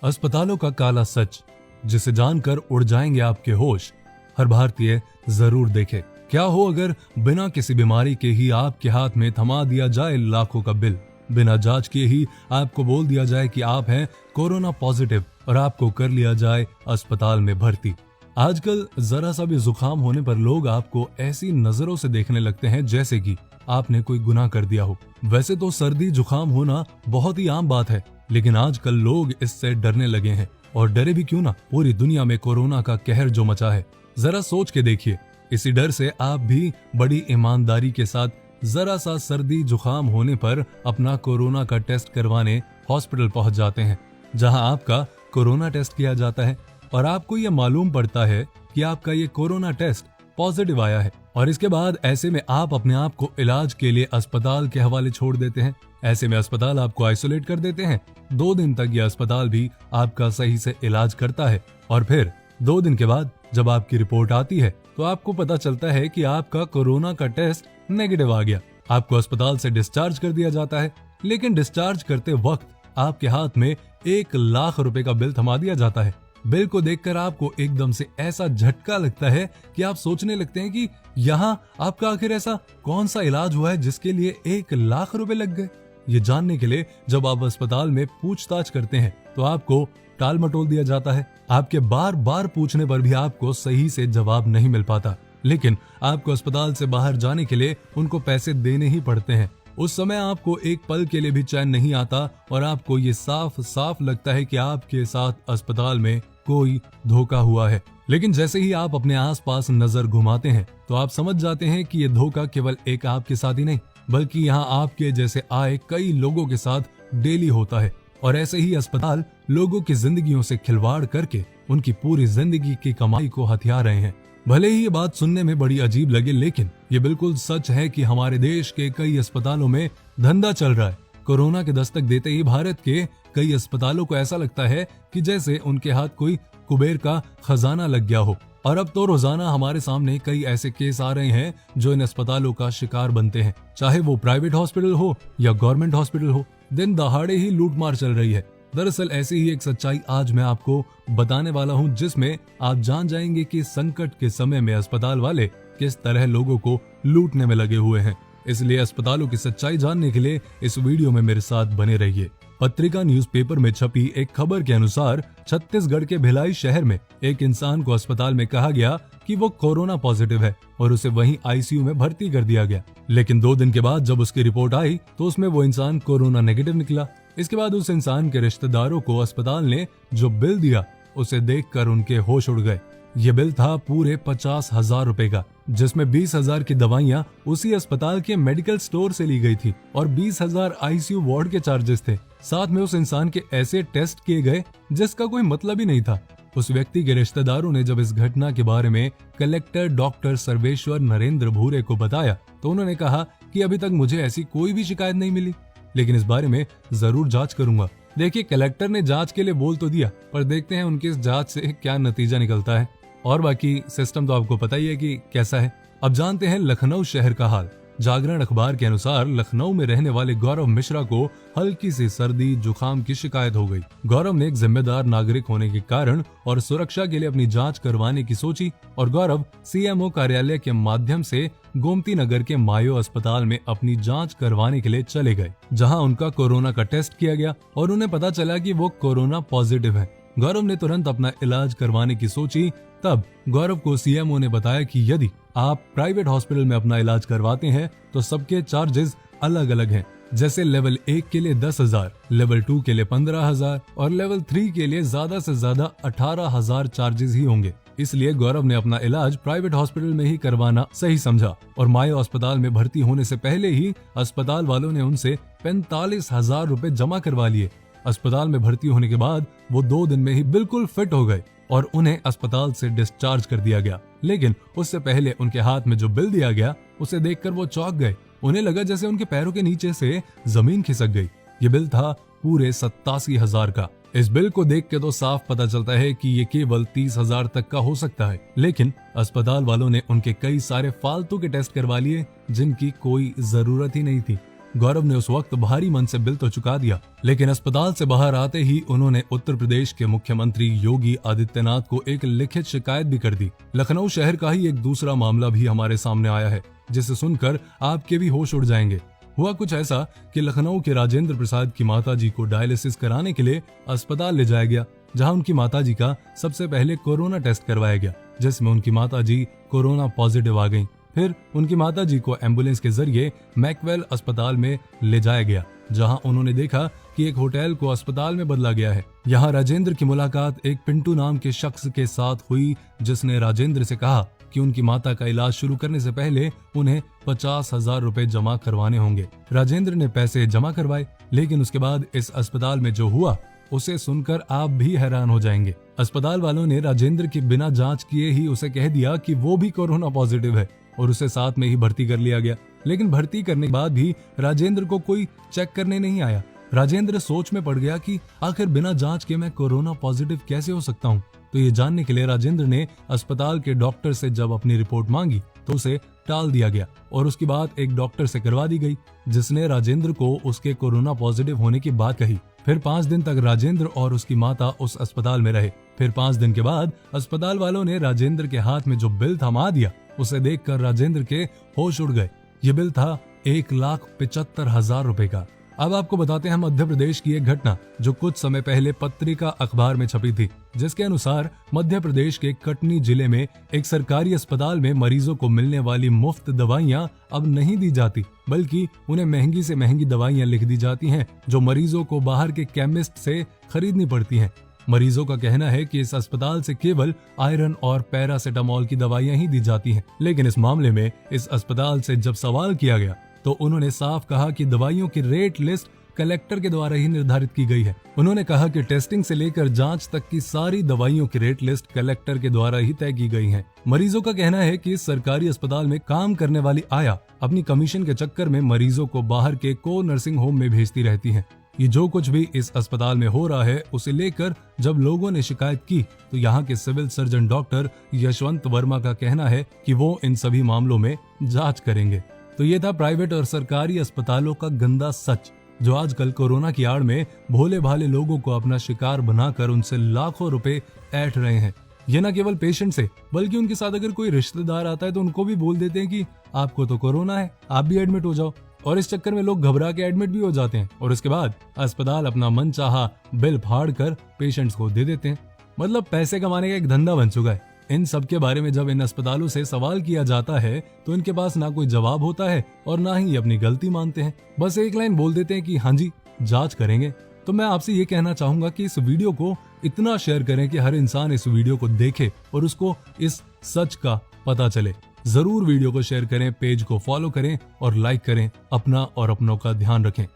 अस्पतालों का काला सच, जिसे जानकर उड़ जाएंगे आपके होश। हर भारतीय जरूर देखे। क्या हो अगर बिना किसी बीमारी के ही आपके हाथ में थमा दिया जाए लाखों का बिल, बिना जांच के ही आपको बोल दिया जाए कि आप हैं कोरोना पॉजिटिव और आपको कर लिया जाए अस्पताल में भर्ती। आजकल जरा सा भी जुकाम होने पर लोग आपको ऐसी नजरों से देखने लगते हैं जैसे कि आपने कोई गुनाह कर दिया हो। वैसे तो सर्दी जुकाम होना बहुत ही आम बात है, लेकिन आजकल लोग इससे डरने लगे हैं। और डरे भी क्यों ना, पूरी दुनिया में कोरोना का कहर जो मचा है, जरा सोच के देखिए। इसी डर से आप भी बड़ी ईमानदारी के साथ जरा सा सर्दी जुकाम होने पर अपना कोरोना का टेस्ट करवाने हॉस्पिटल पहुंच जाते हैं, जहां आपका कोरोना टेस्ट किया जाता है और आपको यह मालूम पड़ता है कि आपका ये कोरोना टेस्ट पॉजिटिव आया है। और इसके बाद ऐसे में आप अपने आप को इलाज के लिए अस्पताल के हवाले छोड़ देते हैं। ऐसे में अस्पताल आपको आइसोलेट कर देते हैं। 2 दिन तक यह अस्पताल भी आपका सही से इलाज करता है और फिर 2 दिन के बाद जब आपकी रिपोर्ट आती है तो आपको पता चलता है कि आपका कोरोना का टेस्ट नेगेटिव आ गया। आपको अस्पताल से डिस्चार्ज कर दिया जाता है, लेकिन डिस्चार्ज करते वक्त आपके हाथ में 1 लाख रुपए का बिल थमा दिया जाता है। बिल को देखकर आपको एकदम से ऐसा झटका लगता है कि आप सोचने लगते हैं कि यहाँ आपका आखिर ऐसा कौन सा इलाज हुआ है जिसके लिए 1 लाख रुपए लग गए। ये जानने के लिए जब आप अस्पताल में पूछताछ करते हैं तो आपको टाल मटोल दिया जाता है। आपके बार बार पूछने पर भी आपको सही से जवाब नहीं मिल पाता, लेकिन आपको अस्पताल से बाहर जाने के लिए उनको पैसे देने ही पड़ते हैं। उस समय आपको एक पल के लिए भी चैन नहीं आता और आपको ये साफ साफ लगता है कि आपके साथ अस्पताल में कोई धोखा हुआ है। लेकिन जैसे ही आप अपने आसपास नजर घुमाते हैं तो आप समझ जाते हैं कि ये धोखा केवल एक आपके साथ ही नहीं, बल्कि यहाँ आपके जैसे आए कई लोगों के साथ डेली होता है। और ऐसे ही अस्पताल लोगों की जिंदगियों से खिलवाड़ करके उनकी पूरी जिंदगी की कमाई को हथिया रहे हैं। भले ही ये बात सुनने में बड़ी अजीब लगे, लेकिन ये बिल्कुल सच है कि हमारे देश के कई अस्पतालों में धंधा चल रहा है। कोरोना के दस्तक देते ही भारत के कई अस्पतालों को ऐसा लगता है कि जैसे उनके हाथ कोई कुबेर का खजाना लग गया हो। और अब तो रोजाना हमारे सामने कई ऐसे केस आ रहे हैं जो इन अस्पतालों का शिकार बनते हैं, चाहे वो प्राइवेट हॉस्पिटल हो या गवर्नमेंट हॉस्पिटल हो। दिन दहाड़े ही लूटमार चल रही है। दरअसल ऐसी ही एक सच्चाई आज मैं आपको बताने वाला हूं, जिसमें आप जान जाएंगे कि संकट के समय में अस्पताल वाले किस तरह लोगों को लूटने में लगे हुए हैं। इसलिए अस्पतालों की सच्चाई जानने के लिए इस वीडियो में मेरे साथ बने रहिए। पत्रिका न्यूज़पेपर में छपी एक खबर के अनुसार छत्तीसगढ़ के भिलाई शहर में एक इंसान को अस्पताल में कहा गया कि वो कोरोना पॉजिटिव है और उसे वहीं आईसीयू में भर्ती कर दिया गया। लेकिन 2 दिन के बाद जब उसकी रिपोर्ट आई तो उसमें वो इंसान कोरोना नेगेटिव निकला। इसके बाद उस इंसान के रिश्तेदारों को अस्पताल ने जो बिल दिया उसे देखकर उनके होश उड़ गए। ये बिल था पूरे 50,000 रुपए का, जिसमें 20,000 की दवाइयां उसी अस्पताल के मेडिकल स्टोर से ली गई थी और 20,000 आईसीयू वार्ड के चार्जेस थे। साथ में उस इंसान के ऐसे टेस्ट किए गए जिसका कोई मतलब ही नहीं था। उस व्यक्ति के रिश्तेदारों ने जब इस घटना के बारे में कलेक्टर डॉक्टर सर्वेश्वर नरेंद्र भूरे को बताया तो उन्होंने कहा कि अभी तक मुझे ऐसी कोई भी शिकायत नहीं मिली, लेकिन इस बारे में जरूर जांच करूंगा। देखिए, कलेक्टर ने जांच के लिए बोल तो दिया, पर देखते हैं उनकी इस जांच से क्या नतीजा निकलता है। और बाकी सिस्टम तो आपको पता ही है कि कैसा है। अब जानते हैं लखनऊ शहर का हाल। जागरण अखबार के अनुसार लखनऊ में रहने वाले गौरव मिश्रा को हल्की सी सर्दी जुकाम की शिकायत हो गई। गौरव ने एक जिम्मेदार नागरिक होने के कारण और सुरक्षा के लिए अपनी जांच करवाने की सोची और गौरव सीएमओ कार्यालय के माध्यम से गोमती नगर के मायो अस्पताल में अपनी जांच करवाने के लिए चले गए, जहां उनका कोरोना का टेस्ट किया गया और उन्हें पता चला कि वो कोरोना पॉजिटिव है। गौरव ने तुरंत अपना इलाज करवाने की सोची। तब गौरव को सीएमओ ने बताया कि यदि आप प्राइवेट हॉस्पिटल में अपना इलाज करवाते हैं तो सबके चार्जेस अलग अलग हैं। जैसे लेवल 1 के लिए 10,000, लेवल 2 के लिए 15,000 और लेवल 3 के लिए ज्यादा से ज्यादा 18,000 चार्जेस ही होंगे। इसलिए गौरव ने अपना इलाज प्राइवेट हॉस्पिटल में ही करवाना सही समझा और मायो अस्पताल में भर्ती होने से पहले ही अस्पताल वालों ने उनसे 45,000 रुपए जमा करवा लिए। अस्पताल में भर्ती होने के बाद वो 2 दिन में ही बिल्कुल फिट हो गए और उन्हें अस्पताल से डिस्चार्ज कर दिया गया। लेकिन उससे पहले उनके हाथ में जो बिल दिया गया उसे देखकर वो चौंक गए। उन्हें लगा जैसे उनके पैरों के नीचे से जमीन खिसक गई। ये बिल था पूरे 87,000 का। इस बिल को देख के तो साफ पता चलता है कि ये केवल 30,000 तक का हो सकता है, लेकिन अस्पताल वालों ने उनके कई सारे फालतू के टेस्ट करवा लिए जिनकी कोई जरूरत ही नहीं थी। गौरव ने उस वक्त भारी मन से बिल तो चुका दिया, लेकिन अस्पताल से बाहर आते ही उन्होंने उत्तर प्रदेश के मुख्यमंत्री योगी आदित्यनाथ को एक लिखित शिकायत भी कर दी। लखनऊ शहर का ही एक दूसरा मामला भी हमारे सामने आया है, जिसे सुनकर आपके भी होश उड़ जाएंगे। हुआ कुछ ऐसा कि लखनऊ के राजेंद्र प्रसाद की माताजी को डायलिसिस कराने के लिए अस्पताल ले जाया गया, जहां उनकी माताजी का सबसे पहले कोरोना टेस्ट करवाया गया, जिसमें उनकी माताजी कोरोना पॉजिटिव आ गईं। फिर उनकी माताजी को एम्बुलेंस के जरिए मैकवेल अस्पताल में ले जाया गया, जहां उन्होंने देखा कि एक होटल को अस्पताल में बदला गया है। यहां राजेंद्र की मुलाकात एक पिंटू नाम के शख्स के साथ हुई, जिसने राजेंद्र से कहा कि उनकी माता का इलाज शुरू करने से पहले उन्हें 50,000 रुपए जमा करवाने होंगे। राजेंद्र ने पैसे जमा करवाए, लेकिन उसके बाद इस अस्पताल में जो हुआ उसे सुनकर आप भी हैरान हो जाएंगे। अस्पताल वालों ने राजेंद्र की बिना जांच किए ही उसे कह दिया कि वो भी कोरोना पॉजिटिव है और उसे साथ में ही भर्ती कर लिया गया। लेकिन भर्ती करने के बाद भी राजेंद्र को कोई चेक करने नहीं आया। राजेंद्र सोच में पड़ गया कि आखिर बिना जांच के मैं कोरोना पॉजिटिव कैसे हो सकता हूँ। तो ये जानने के लिए राजेंद्र ने अस्पताल के डॉक्टर से जब अपनी रिपोर्ट मांगी तो उसे टाल दिया गया और उसकी बात एक डॉक्टर से करवा दी गई, जिसने राजेंद्र को उसके कोरोना पॉजिटिव होने की बात कही। फिर 5 दिन तक राजेंद्र और उसकी माता उस अस्पताल में रहे। फिर 5 दिन के बाद अस्पताल वालों ने राजेंद्र के हाथ में जो बिल थमा दिया, उसे देखकर राजेंद्र के होश उड़ गए। ये बिल था 1,75,000 रुपए का। अब आपको बताते हैं मध्य प्रदेश की एक घटना जो कुछ समय पहले पत्रिका अखबार में छपी थी, जिसके अनुसार मध्य प्रदेश के कटनी जिले में एक सरकारी अस्पताल में मरीजों को मिलने वाली मुफ्त दवाइयां अब नहीं दी जाती, बल्कि उन्हें महंगी से महंगी दवाइयां लिख दी जाती हैं, जो मरीजों को बाहर के केमिस्ट से खरीदनी पड़ती हैं। मरीजों का कहना है कि इस अस्पताल से केवल आयरन और पैरासिटामोल की दवाइयां ही दी जाती हैं। लेकिन इस मामले में इस अस्पताल से जब सवाल किया गया तो उन्होंने साफ कहा कि दवाइयों की रेट लिस्ट कलेक्टर के द्वारा ही निर्धारित की गई है। उन्होंने कहा कि टेस्टिंग से लेकर जांच तक की सारी दवाइयों की रेट लिस्ट कलेक्टर के द्वारा ही तय की गई है। मरीजों का कहना है कि इस सरकारी अस्पताल में काम करने वाली आया अपनी कमीशन के चक्कर में मरीजों को बाहर के को नर्सिंग होम में भेजती रहती है। ये जो कुछ भी इस अस्पताल में हो रहा है, उसे लेकर जब लोगों ने शिकायत की तो यहाँ के civil surgeon doctor Yashwant Verma का कहना है कि वो इन सभी मामलों में जांच करेंगे। तो ये था प्राइवेट और सरकारी अस्पतालों का गंदा सच, जो आजकल कोरोना की आड़ में भोले भाले लोगों को अपना शिकार बनाकर उनसे लाखों रुपए ऐंठ रहे हैं। ये न केवल पेशेंट से, बल्कि उनके साथ अगर कोई रिश्तेदार आता है तो उनको भी बोल देते हैं कि आपको तो कोरोना है, आप भी एडमिट हो जाओ। और इस चक्कर में लोग घबरा के एडमिट भी हो जाते हैं और इसके बाद अस्पताल अपना मनचाहा बिल फाड़ कर पेशेंट्स को दे देते हैं। मतलब पैसे कमाने का एक धंधा बन चुका है। इन सब के बारे में जब इन अस्पतालों से सवाल किया जाता है तो इनके पास ना कोई जवाब होता है और ना ही अपनी गलती मानते हैं। बस एक लाइन बोल देते हैं कि हाँ जी, जांच करेंगे। तो मैं आपसे ये कहना चाहूंगा कि इस वीडियो को इतना शेयर करें कि हर इंसान इस वीडियो को देखे और उसको इस सच का पता चले। जरूर वीडियो को शेयर करें, पेज को फॉलो करें और लाइक करें। अपना और अपनों का ध्यान रखें।